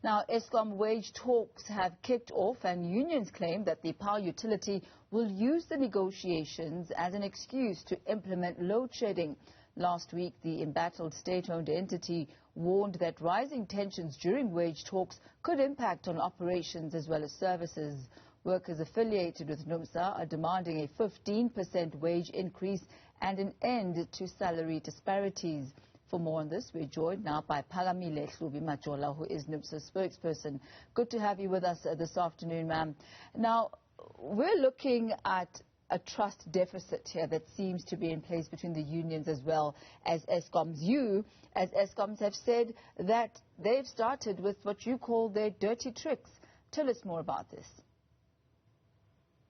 Now, Eskom wage talks have kicked off and unions claim that the power utility will use the negotiations as an excuse to implement load shedding. Last week, the embattled state-owned entity warned that rising tensions during wage talks could impact on operations as well as services. Workers affiliated with NUMSA are demanding a 15% wage increase and an end to salary disparities. For more on this, we're joined now by Phakamile Hlubi Majola, who is NUMSA's spokesperson. Good to have you with us this afternoon, ma'am. Now, we're looking at a trust deficit here that seems to be in place between the unions as well as Eskom's. You, as Eskom's, have said that they've started with what you call their dirty tricks. Tell us more about this.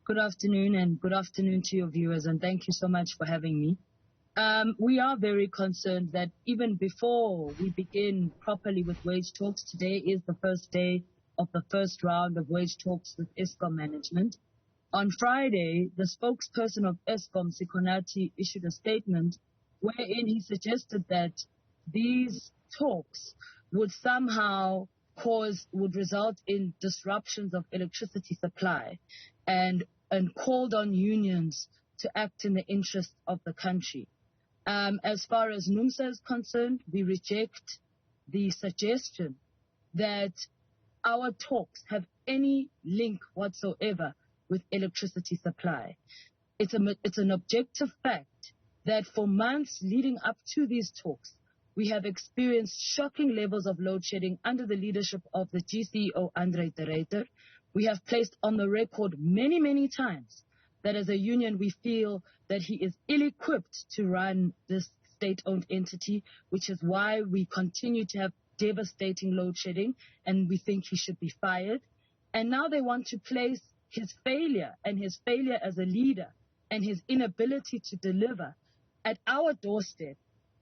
Good afternoon, and good afternoon to your viewers, and thank you so much for having me. We are very concerned that even before we begin properly with wage talks, today is the first day of the first round of wage talks with Eskom management. On Friday, the spokesperson of Eskom, Sikonati, issued a statement wherein he suggested that these talks would somehow would result in disruptions of electricity supply and called on unions to act in the interest of the country. As far as NUMSA is concerned, we reject the suggestion that our talks have any link whatsoever with electricity supply. It's an objective fact that for months leading up to these talks, we have experienced shocking levels of load shedding under the leadership of the GCEO, Andre de Ruyter. We have placed on the record many, many times that as a union we feel that he is ill-equipped to run this state-owned entity, which is why we continue to have devastating load shedding, and we think he should be fired. And now they want to place his failure as a leader and his inability to deliver at our doorstep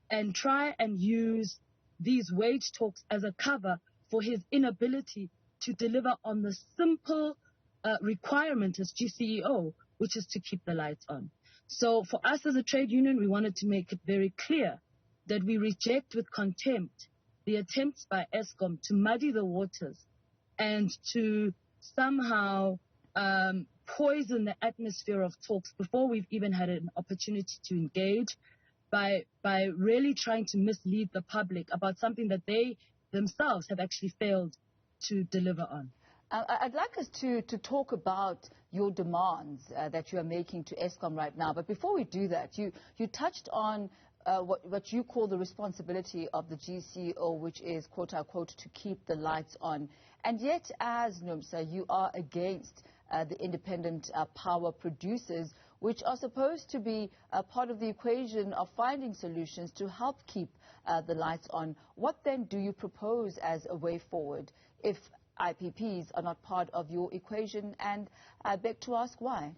and try and use these wage talks as a cover for his inability to deliver on the simple requirement as GCEO, which is to keep the lights on. So for us as a trade union, we wanted to make it very clear that we reject with contempt the attempts by Eskom to muddy the waters and to somehow poison the atmosphere of talks before we've even had an opportunity to engage by really trying to mislead the public about something that they themselves have actually failed to deliver on. I'd like us to talk about your demands that you are making to Eskom right now. But before we do that, you touched on what you call the responsibility of the GCEO, which is, quote unquote, to keep the lights on. And yet, as NUMSA, you are against the independent power producers, which are supposed to be part of the equation of finding solutions to help keep the lights on. What then do you propose as a way forward if IPPs are not part of your equation? And I beg to ask why.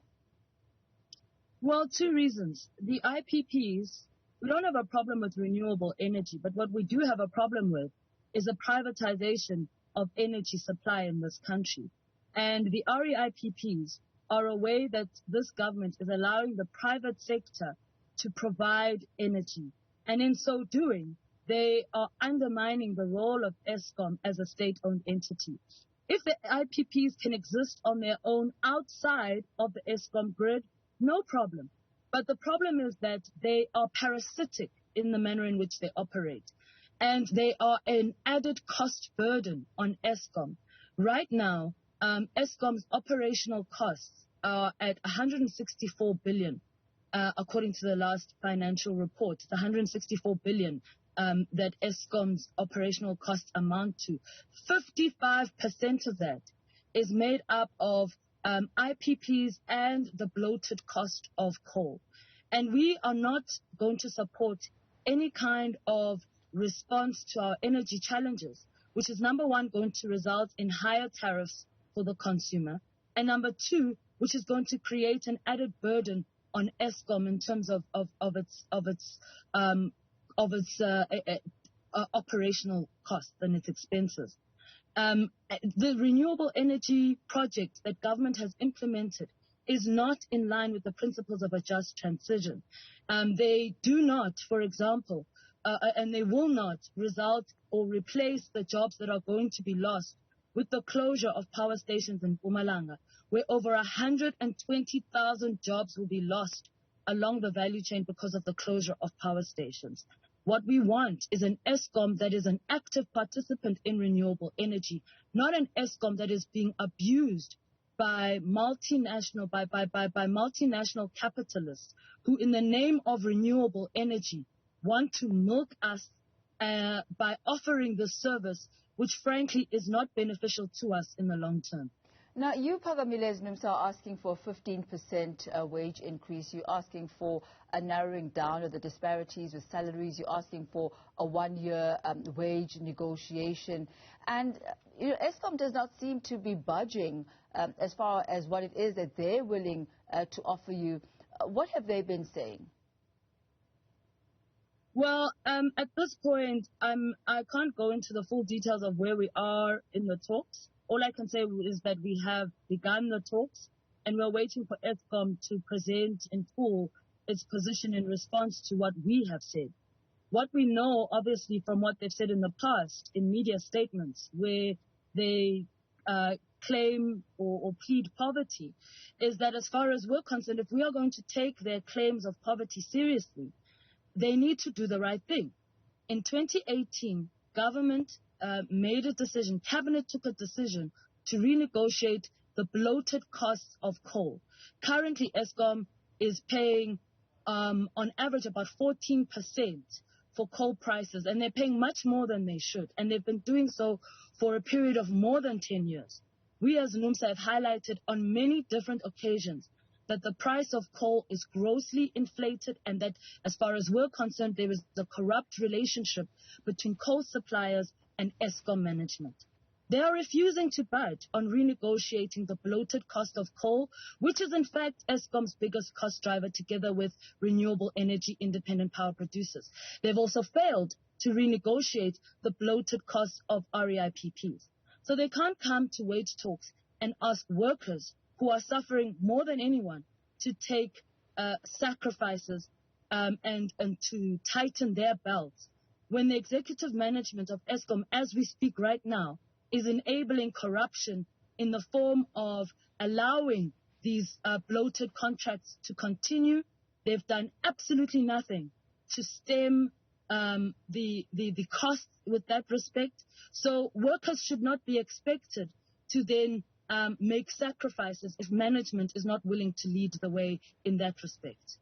Well, two reasons. The IPPs, we don't have a problem with renewable energy, but what we do have a problem with is a privatization of energy supply in this country. And the REIPPs are a way that this government is allowing the private sector to provide energy. And in so doing, they are undermining the role of Eskom as a state-owned entity. If the IPPs can exist on their own outside of the Eskom grid, no problem. But the problem is that they are parasitic in the manner in which they operate. And they are an added cost burden on Eskom. Right now, Eskom's operational costs are at 164 billion, according to the last financial report. It's 164 billion that Eskom's operational costs amount to. 55% of that is made up of IPPs and the bloated cost of coal. And we are not going to support any kind of response to our energy challenges, which is, number one, going to result in higher tariffs for the consumer, and number two, which is going to create an added burden on Eskom in terms of its operational costs and its expenses. The renewable energy project that government has implemented is not in line with the principles of a just transition. They do not, for example, and they will not result or replace the jobs that are going to be lost with the closure of power stations in Mpumalanga, where over 120,000 jobs will be lost along the value chain because of the closure of power stations. What we want is an Eskom that is an active participant in renewable energy, not an Eskom that is being abused by multinational capitalists who, in the name of renewable energy, want to milk us by offering this service, which frankly is not beneficial to us in the long term. Now, you, Phakamile Znumsa, are asking for a 15% wage increase. You're asking for a narrowing down of the disparities with salaries. You're asking for a one-year wage negotiation. And Eskom does not seem to be budging as far as what it is that they're willing to offer you. What have they been saying? Well, at this point, I can't go into the full details of where we are in the talks. All I can say is that we have begun the talks, and we're waiting for Eskom to present in full its position in response to what we have said. What we know, obviously, from what they've said in the past in media statements where they claim or plead poverty, is that as far as we're concerned, if we are going to take their claims of poverty seriously, they need to do the right thing. In 2018, government made a decision, cabinet took a decision to renegotiate the bloated costs of coal. Currently, Eskom is paying on average about 14% for coal prices, and they're paying much more than they should, and they've been doing so for a period of more than 10 years. We as NUMSA have highlighted on many different occasions that the price of coal is grossly inflated, and that as far as we're concerned, there is a corrupt relationship between coal suppliers and Eskom management. They are refusing to budge on renegotiating the bloated cost of coal, which is in fact Eskom's biggest cost driver, together with renewable energy independent power producers. They've also failed to renegotiate the bloated cost of REIPPs. So they can't come to wage talks and ask workers who are suffering more than anyone to take sacrifices and to tighten their belts, when the executive management of Eskom, as we speak right now, is enabling corruption in the form of allowing these bloated contracts to continue. They've done absolutely nothing to stem the costs with that respect. So workers should not be expected to then make sacrifices if management is not willing to lead the way in that respect.